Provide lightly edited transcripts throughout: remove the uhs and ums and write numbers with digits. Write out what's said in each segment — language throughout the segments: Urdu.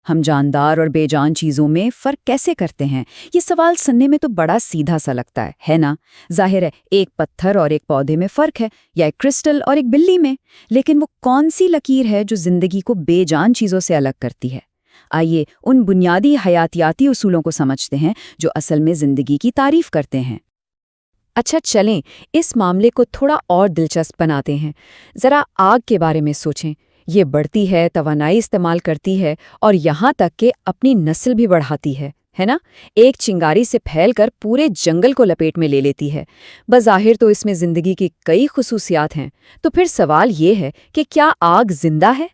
ہم جاندار اور بے جان چیزوں میں فرق کیسے کرتے ہیں؟ یہ سوال سننے میں تو بڑا سیدھا سا لگتا ہے نا؟ ظاہر ہے ایک پتھر اور ایک پودے میں فرق ہے، یا ایک کرسٹل اور ایک بلی میں، لیکن وہ کون سی لکیر ہے جو زندگی کو بے جان چیزوں سے الگ کرتی ہے؟ آئیے ان بنیادی حیاتیاتی اصولوں کو سمجھتے ہیں جو اصل میں زندگی کی تعریف کرتے ہیں۔ اچھا چلیں اس معاملے کو تھوڑا اور دلچسپ بناتے ہیں۔ ذرا آگ کے بارے میں سوچیں۔ یہ بڑھتی ہے، توانائی استعمال کرتی ہے اور یہاں تک کہ اپنی نسل بھی بڑھاتی ہے نا؟ ایک چنگاری سے پھیل کر پورے جنگل کو لپیٹ میں لے لیتی ہے۔ بظاہر تو اس میں زندگی کی کئی خصوصیات ہیں، تو پھر سوال یہ ہے کہ کیا آگ زندہ ہے؟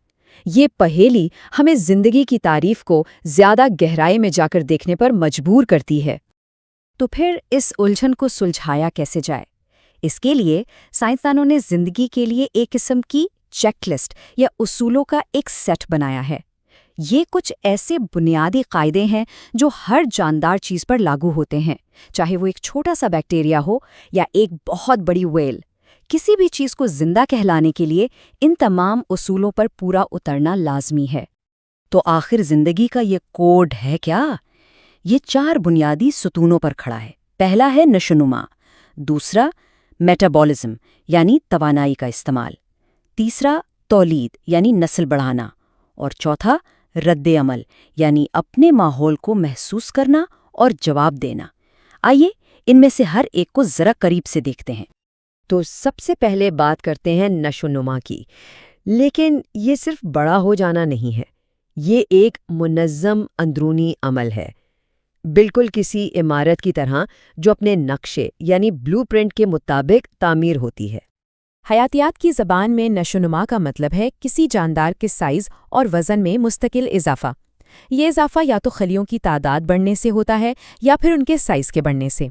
یہ پہیلی ہمیں زندگی کی تعریف کو زیادہ گہرائی میں جا کر دیکھنے پر مجبور کرتی ہے۔ تو پھر اس الجھن کو سلجھایا کیسے جائے؟ اس کے لیے سائنسدانوں نے زندگی کے لیے ایک قسم کی چیک لسٹ یا اصولوں کا ایک سیٹ بنایا ہے۔ یہ کچھ ایسے بنیادی قاعدے ہیں جو ہر جاندار چیز پر لاگو ہوتے ہیں، چاہے وہ ایک چھوٹا سا بیکٹیریا ہو یا ایک بہت بڑی ویل۔ کسی بھی چیز کو زندہ کہلانے کے لیے ان تمام اصولوں پر پورا اترنا لازمی ہے۔ تو آخر زندگی کا یہ کوڈ ہے کیا؟ یہ 4 بنیادی ستونوں پر کھڑا ہے۔ پہلا ہے نشوونما، دوسرا میٹابولزم یعنی توانائی کا استعمال، تیسرا تولید یعنی نسل بڑھانا، اور چوتھا رد عمل یعنی اپنے ماحول کو محسوس کرنا اور جواب دینا۔ آئیے ان میں سے ہر ایک کو ذرا قریب سے دیکھتے ہیں۔ تو سب سے پہلے بات کرتے ہیں نشوونما کی، لیکن یہ صرف بڑا ہو جانا نہیں ہے، یہ ایک منظم اندرونی عمل ہے، بالکل کسی عمارت کی طرح جو اپنے نقشے یعنی بلو پرنٹ کے مطابق تعمیر ہوتی ہے۔ حیاتیات کی زبان میں نشوونما کا مطلب ہے کسی جاندار کے سائز اور وزن میں مستقل اضافہ۔ یہ اضافہ یا تو خلیوں کی تعداد بڑھنے سے ہوتا ہے یا پھر ان کے سائز کے بڑھنے سے۔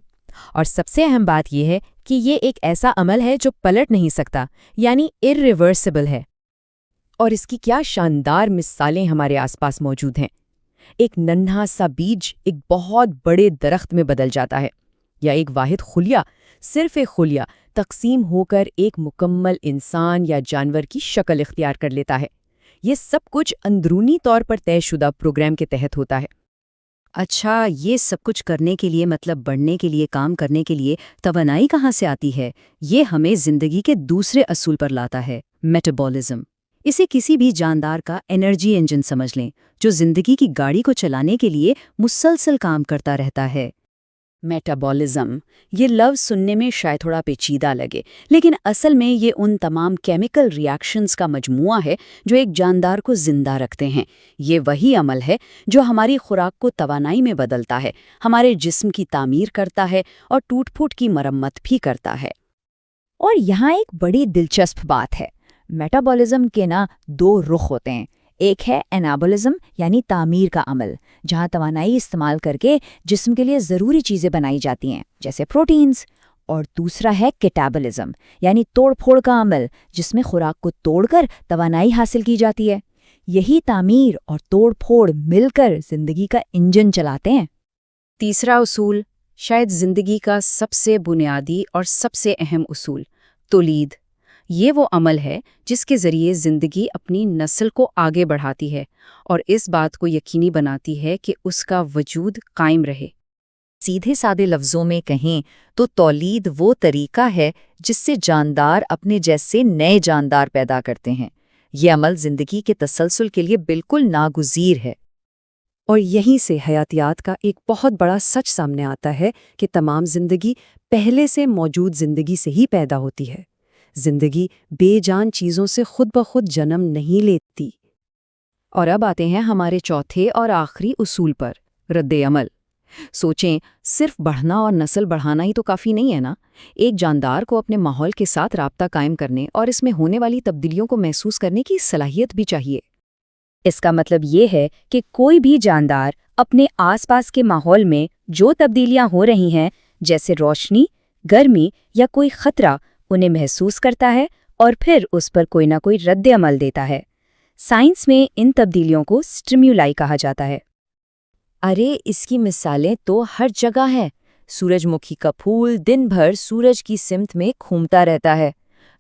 اور سب سے اہم بات یہ ہے کہ یہ ایک ایسا عمل ہے جو پلٹ نہیں سکتا، یعنی irreversible ہے۔ اور اس کی کیا شاندار مثالیں ہمارے آس پاس موجود ہیں۔ ایک ننھا سا بیج ایک بہت بڑے درخت میں بدل جاتا ہے، یا ایک واحد خلیہ، صرف ایک خلیہ تقسیم ہو کر ایک مکمل انسان یا جانور کی شکل اختیار کر لیتا ہے۔ یہ سب کچھ اندرونی طور پر طے شدہ پروگرام کے تحت ہوتا ہے۔ اچھا، یہ سب کچھ کرنے کے لیے، مطلب بڑھنے کے لیے، کام کرنے کے لیے توانائی کہاں سے آتی ہے؟ یہ ہمیں زندگی کے دوسرے اصول پر لاتا ہے، میٹابولزم۔ اسے کسی بھی جاندار کا انرجی انجن سمجھ لیں، جو زندگی کی گاڑی کو چلانے کے لیے مسلسل کام کرتا رہتا ہے۔ میٹابولزم، یہ لفظ سننے میں شاید تھوڑا پیچیدہ لگے، لیکن اصل میں یہ ان تمام کیمیکل ریاکشنز کا مجموعہ ہے جو ایک جاندار کو زندہ رکھتے ہیں۔ یہ وہی عمل ہے جو ہماری خوراک کو توانائی میں بدلتا ہے، ہمارے جسم کی تعمیر کرتا ہے اور ٹوٹ پھوٹ کی مرمت بھی کرتا ہے۔ اور یہاں ایک بڑی دلچسپ بات ہے، میٹابولزم کے 2 رخ ہوتے ہیں۔ ایک ہے انابولزم یعنی تعمیر کا عمل، جہاں توانائی استعمال کر کے جسم کے لیے ضروری چیزیں بنائی جاتی ہیں جیسے پروٹینز، اور دوسرا ہے کیٹابولزم یعنی توڑ پھوڑ کا عمل، جس میں خوراک کو توڑ کر توانائی حاصل کی جاتی ہے۔ یہی تعمیر اور توڑ پھوڑ مل کر زندگی کا انجن چلاتے ہیں۔ تیسرا اصول، شاید زندگی کا سب سے بنیادی اور سب سے اہم اصول، تولید۔ یہ وہ عمل ہے جس کے ذریعے زندگی اپنی نسل کو آگے بڑھاتی ہے اور اس بات کو یقینی بناتی ہے کہ اس کا وجود قائم رہے۔ سیدھے سادے لفظوں میں کہیں تو تولید وہ طریقہ ہے جس سے جاندار اپنے جیسے نئے جاندار پیدا کرتے ہیں۔ یہ عمل زندگی کے تسلسل کے لیے بالکل ناگزیر ہے۔ اور یہیں سے حیاتیات کا ایک بہت بڑا سچ سامنے آتا ہے کہ تمام زندگی پہلے سے موجود زندگی سے ہی پیدا ہوتی ہے۔ زندگی بے جان چیزوں سے خود بخود جنم نہیں لیتی۔ اور اب آتے ہیں ہمارے چوتھے اور آخری اصول پر، رد عمل۔ سوچیں، صرف بڑھنا اور نسل بڑھانا ہی تو کافی نہیں ہے نا؟ ایک جاندار کو اپنے ماحول کے ساتھ رابطہ قائم کرنے اور اس میں ہونے والی تبدیلیوں کو محسوس کرنے کی صلاحیت بھی چاہیے۔ اس کا مطلب یہ ہے کہ کوئی بھی جاندار اپنے آس پاس کے ماحول میں جو تبدیلیاں ہو رہی ہیں، جیسے روشنی، گرمی یا کوئی خطرہ، انہیں محسوس کرتا ہے اور پھر اس پر کوئی نہ کوئی رد عمل دیتا ہے۔ سائنس میں ان تبدیلیوں کو سٹیمیولائی کہا جاتا ہے۔ ارے اس کی مثالیں تو ہر جگہ ہیں۔ سورج مکھی کا پھول دن بھر سورج کی سمت میں گھومتا رہتا ہے۔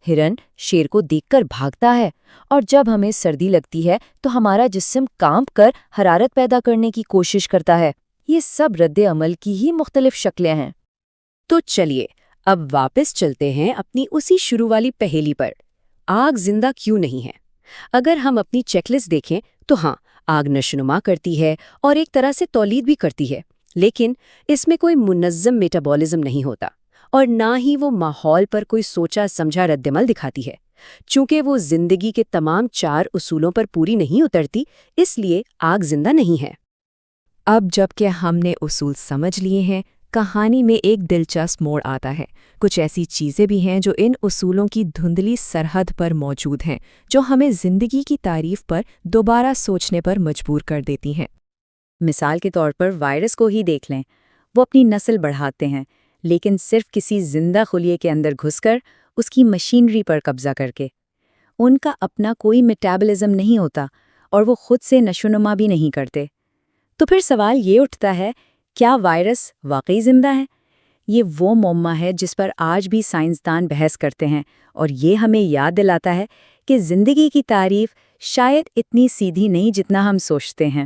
ہرن شیر کو دیکھ کر بھاگتا ہے، اور جب ہمیں سردی لگتی ہے تو ہمارا جسم کانپ کر حرارت پیدا کرنے کی کوشش کرتا ہے۔ یہ سب رد عمل کی ہی مختلف شکلیں ہیں۔ تو چلیے اب واپس چلتے ہیں اپنی اسی شروع والی پہیلی پر، آگ زندہ کیوں نہیں ہے؟ اگر ہم اپنی چیک لسٹ دیکھیں تو ہاں، آگ نشوونما کرتی ہے اور ایک طرح سے تولید بھی کرتی ہے، لیکن اس میں کوئی منظم میٹابولزم نہیں ہوتا، اور نہ ہی وہ ماحول پر کوئی سوچا سمجھا رد عمل دکھاتی ہے۔ چونکہ وہ زندگی کے تمام 4 اصولوں پر پوری نہیں اترتی، اس لیے آگ زندہ نہیں ہے۔ اب جب کہ ہم نے اصول سمجھ لیے ہیں، کہانی میں ایک دلچسپ موڑ آتا ہے۔ کچھ ایسی چیزیں بھی ہیں جو ان اصولوں کی دھندلی سرحد پر موجود ہیں، جو ہمیں زندگی کی تعریف پر دوبارہ سوچنے پر مجبور کر دیتی ہیں۔ مثال کے طور پر وائرس کو ہی دیکھ لیں، وہ اپنی نسل بڑھاتے ہیں، لیکن صرف کسی زندہ خلیے کے اندر گھس کر اس کی مشینری پر قبضہ کر کے۔ ان کا اپنا کوئی میٹابولزم نہیں ہوتا، اور وہ خود سے نشوونما بھی نہیں کرتے۔ تو پھر سوال یہ اٹھتا ہے، کیا وائرس واقعی زندہ ہے؟ یہ وہ معمہ ہے جس پر آج بھی سائنسدان بحث کرتے ہیں، اور یہ ہمیں یاد دلاتا ہے کہ زندگی کی تعریف شاید اتنی سیدھی نہیں جتنا ہم سوچتے ہیں۔